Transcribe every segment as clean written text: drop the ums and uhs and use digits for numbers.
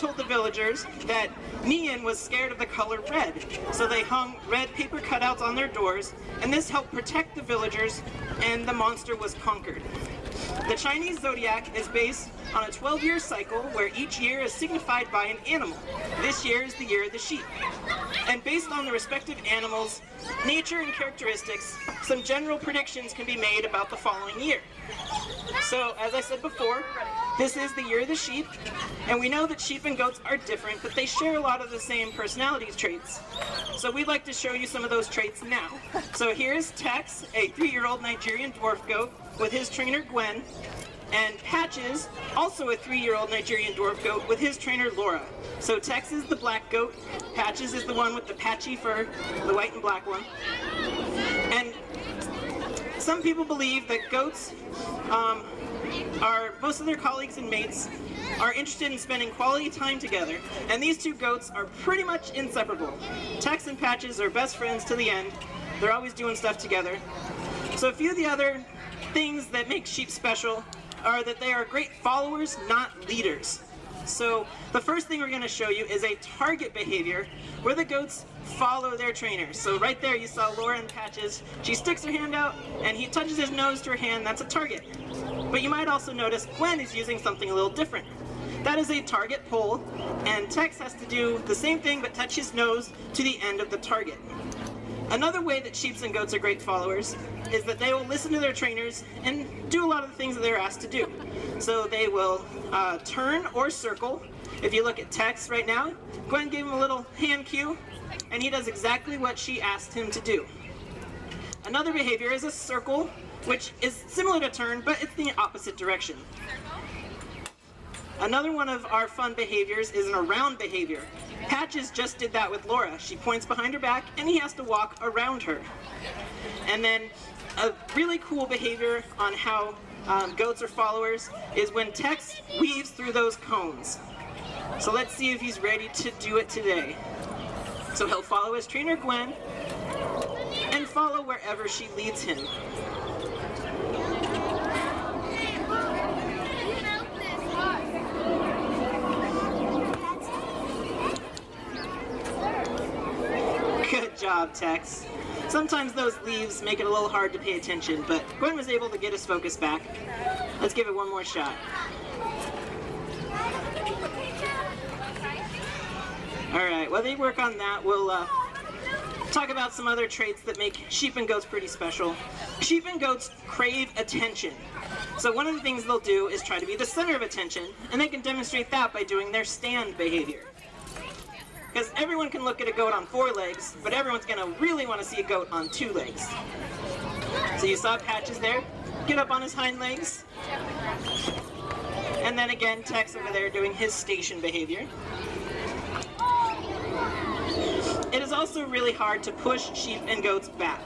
told the villagers that Nian was scared of the color red, so they hung red paper cutouts on their doors, and this helped protect the villagers, and the monster was conquered. The Chinese zodiac is based on a 12-year cycle where each year is signified by an animal. This year is the year of the sheep. And based on the respective animals' nature and characteristics, some general predictions can be made about the following year. So, as I said before, this is the year of the sheep, and we know that sheep and goats are different, but they share a lot of the same personality traits. So we'd like to show you some of those traits now. So here's Tex, a 3-year-old Nigerian dwarf goat, with his trainer Gwen, and Patches, also a 3-year-old Nigerian dwarf goat, with his trainer Laura. So Tex is the black goat, Patches is the one with the patchy fur, the white and black one. And some people believe that goats most of their colleagues and mates are interested in spending quality time together, and these two goats are pretty much inseparable. Tex and Patches are best friends to the end. They're always doing stuff together. So a few of the other things that make sheep special are that they are great followers, not leaders. So the first thing we're going to show you is a target behavior where the goats follow their trainers. So right there you saw Laura and Patches. She sticks her hand out and he touches his nose to her hand. That's a target. But you might also notice Gwen is using something a little different. That is a target pull, and Tex has to do the same thing but touch his nose to the end of the target. Another way that sheep and goats are great followers is that they will listen to their trainers and do a lot of the things that they're asked to do. So they will turn or circle. If you look at Tex right now, Gwen gave him a little hand cue, and he does exactly what she asked him to do. Another behavior is a circle, which is similar to turn, but it's the opposite direction. Another one of our fun behaviors is an around behavior. Patches just did that with Laura. She points behind her back, and he has to walk around her. And then a really cool behavior on how goats are followers is when Tex weaves through those cones. So let's see if he's ready to do it today. So he'll follow his trainer Gwen and follow wherever she leads him. Good job, Tex. Sometimes those leaves make it a little hard to pay attention, but Gwen was able to get his focus back. Let's give it one more shot. Alright, while they work on that, we'll talk about some other traits that make sheep and goats pretty special. Sheep and goats crave attention. So one of the things they'll do is try to be the center of attention, and they can demonstrate that by doing their stand behavior. Because everyone can look at a goat on 4 legs, but everyone's going to really want to see a goat on 2 legs. So you saw Patches there, get up on his hind legs. And then again, Tex over there doing his station behavior. It is also really hard to push sheep and goats back.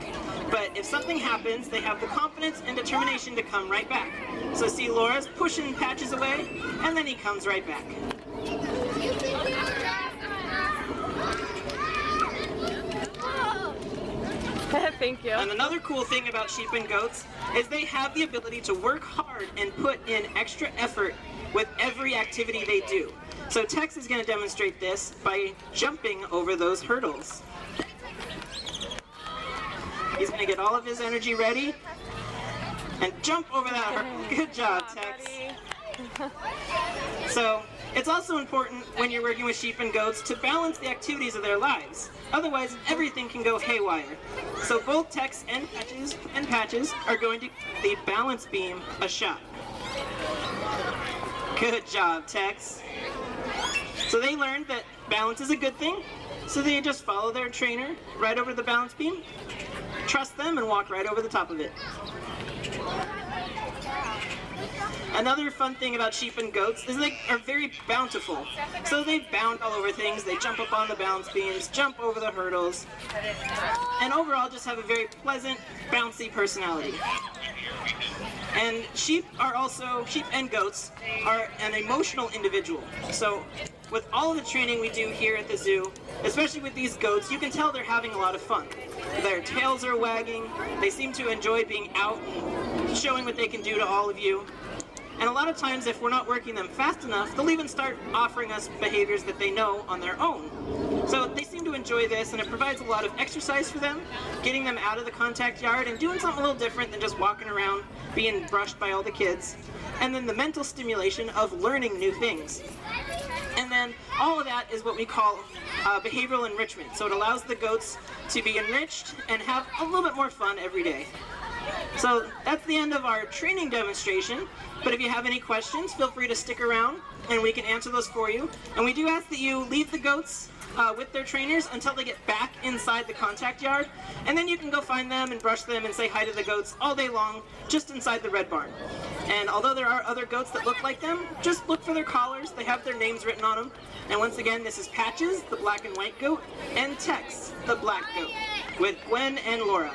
But if something happens, they have the confidence and determination to come right back. So see, Laura's pushing Patches away, and then he comes right back. Thank you. And another cool thing about sheep and goats is they have the ability to work hard and put in extra effort with every activity they do. So Tex is going to demonstrate this by jumping over those hurdles. He's going to get all of his energy ready and jump over that hurdle. Good job, Tex. So it's also important when you're working with sheep and goats to balance the activities of their lives. Otherwise, everything can go haywire. So both Tex and Patches are going to give the balance beam a shot. Good job, Tex. So they learned that balance is a good thing, so they just follow their trainer right over the balance beam, trust them, and walk right over the top of it. Another fun thing about sheep and goats is they are very bountiful. So they bound all over things, they jump up on the balance beams, jump over the hurdles, and overall just have a very pleasant, bouncy personality. And sheep and goats are an emotional individual. So with all of the training we do here at the zoo, especially with these goats, you can tell they're having a lot of fun. Their tails are wagging, they seem to enjoy being out and showing what they can do to all of you. And a lot of times, if we're not working them fast enough, they'll even start offering us behaviors that they know on their own. So they seem to enjoy this, and it provides a lot of exercise for them, getting them out of the contact yard and doing something a little different than just walking around being brushed by all the kids. And then the mental stimulation of learning new things. And then all of that is what we call behavioral enrichment. So it allows the goats to be enriched and have a little bit more fun every day. So that's the end of our training demonstration. But if you have any questions, feel free to stick around and we can answer those for you. And we do ask that you leave the goats with their trainers until they get back inside the contact yard. And then you can go find them and brush them and say hi to the goats all day long just inside the red barn. And although there are other goats that look like them, just look for their collars. They have their names written on them. And once again, this is Patches, the black and white goat, and Tex, the black goat, with Gwen and Laura.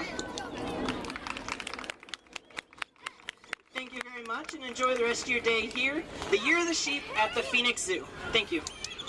Thank you very much, and enjoy the rest of your day here, the Year of the Sheep at the Phoenix Zoo. Thank you.